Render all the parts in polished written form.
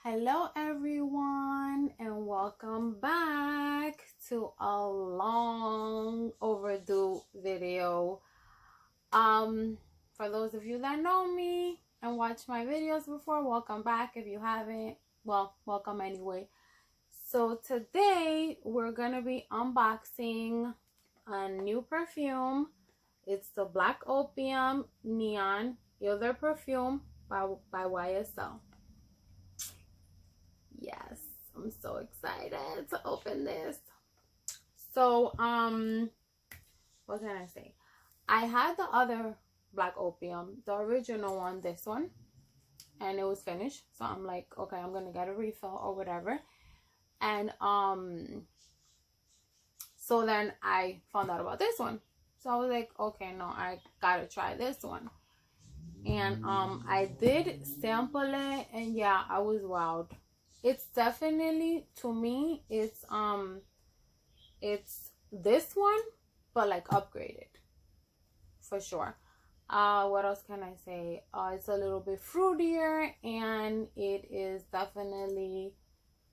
Hello everyone and welcome back to a long overdue video. For those of you that know me and watch my videos before, welcome back. If you haven't, well, welcome anyway. So today we're gonna be unboxing a new perfume. It's the Black Opium Neon Eau Perfume by YSL. Yes, I'm so excited to open this. So, what can I say? I had the other Black Opium, the original one, this one, and it was finished. So I'm like, okay, I'm gonna get a refill or whatever. And so then I found out about this one. So I was like, okay, no, I gotta try this one. And I did sample it, and yeah, I was wowed. It's definitely, to me, it's this one, but like upgraded, for sure. What else can I say? It's a little bit fruitier, and it is definitely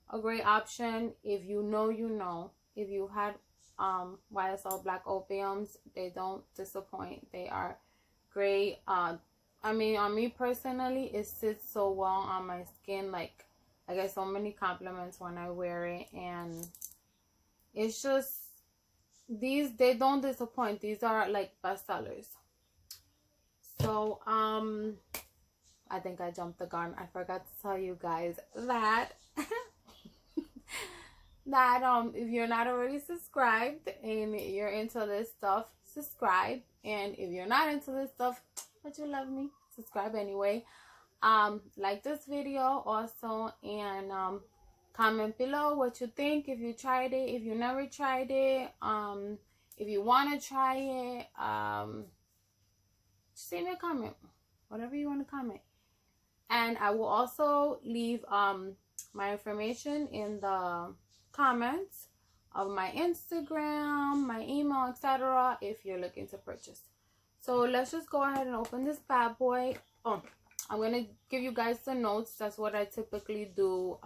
a great option. If you know, you know. If you had YSL Black Opiums, they don't disappoint. They are great. I mean, on me personally, it sits so well on my skin. Like, I get so many compliments when I wear it, and it's just, they don't disappoint. These are like bestsellers. So I think I jumped the gun. I forgot to tell you guys that if you're not already subscribed and you're into this stuff, subscribe. And if you're not into this stuff but you love me, subscribe anyway. Like this video also, and comment below what you think, if you tried it, if you never tried it, if you want to try it, just leave me a comment, whatever you want to comment. And I will also leave my information in the comments of my Instagram, my email, etc. if you're looking to purchase. So let's just go ahead and open this bad boy. Oh, I'm going to give you guys the notes. That's what I typically do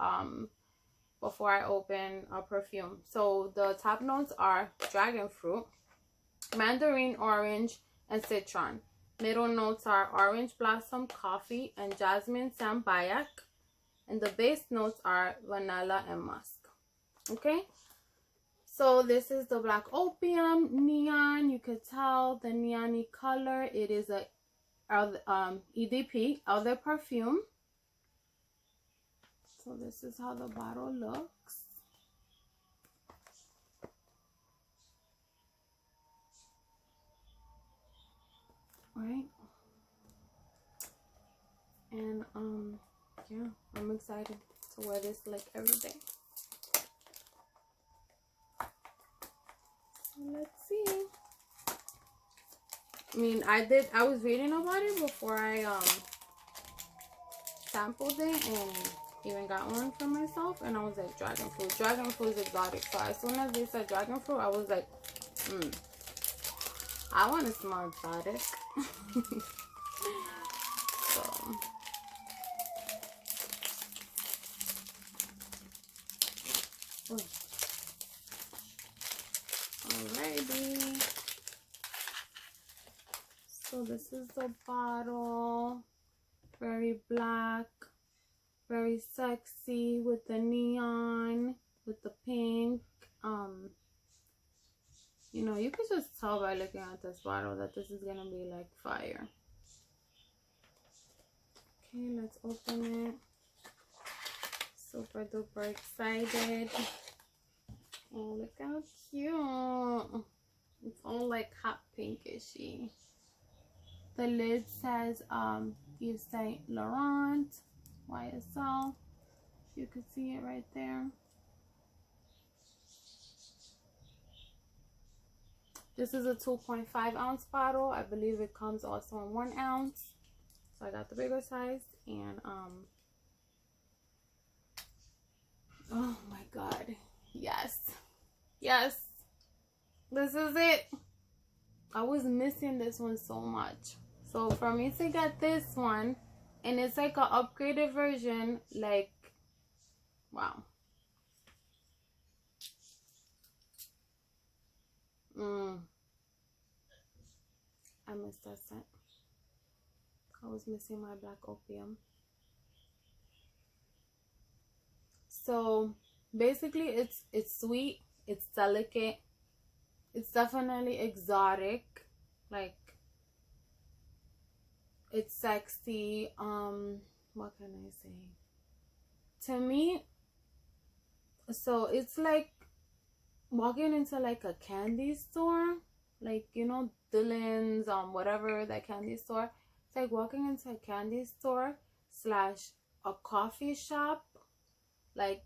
before I open a perfume. So the top notes are dragon fruit, mandarin orange, and citron. Middle notes are orange blossom, coffee, and jasmine sambayak. And the base notes are vanilla and musk. Okay? So this is the Black Opium Neon. You could tell the neon-y color. It is a EDP, Eau Perfume. So this is how the bottle looks. Right? And yeah, I'm excited to wear this like every day. So let's see. I mean, I was reading about it before I sampled it and even got one for myself, and I was like, dragon fruit. Dragon fruit is exotic. So as soon as they said dragon fruit, I was like, I want to smell exotic. So alrighty. So this is the bottle, very black, very sexy with the neon, with the pink. You know, you can just tell by looking at this bottle that this is gonna be like fire. Okay, let's open it. Super duper excited. Oh, look how cute. It's all like hot pinkishy. The lid says Yves Saint Laurent YSL. You can see it right there. This is a 2.5 ounce bottle. I believe it comes also in 1 ounce. So I got the bigger size, and oh my god. Yes. Yes. This is it. I was missing this one so much. So for me to get this one, and it's like an upgraded version, like Wow. I missed that scent. I was missing my black opium. So basically it's sweet, it's delicate, it's definitely exotic, like it's sexy. What can I say? To me, so it's like walking into like a candy store, like, you know, Dylan's, whatever, that candy store. It's like walking into a candy store slash a coffee shop. Like,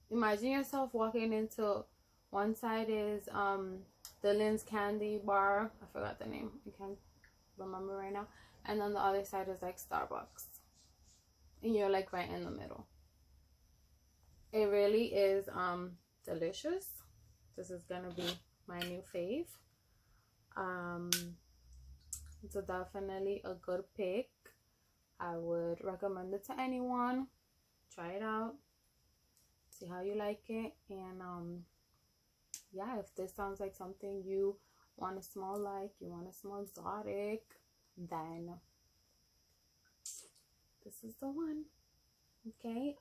imagine yourself walking into, one side is Dylan's candy bar, I forgot the name, I can't remember right now, and then the other side is like Starbucks, and you're like right in the middle. It really is delicious. This is gonna be my new fave. It's definitely a good pick. I would recommend it to anyone. Try it out, see how you like it, and yeah, if this sounds like something you want to smell like, you want to smell exotic, then this is the one. Okay,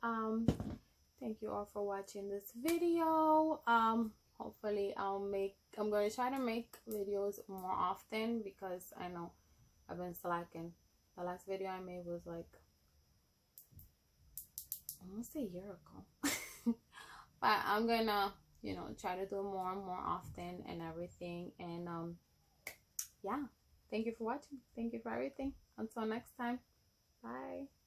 thank you all for watching this video. Hopefully I'm going to try to make videos more often, because I know I've been slacking. The last video I made was like almost a year ago. But I'm gonna, you know, try to do more and more often and everything. And yeah, thank you for watching. Thank you for everything. Until next time, bye.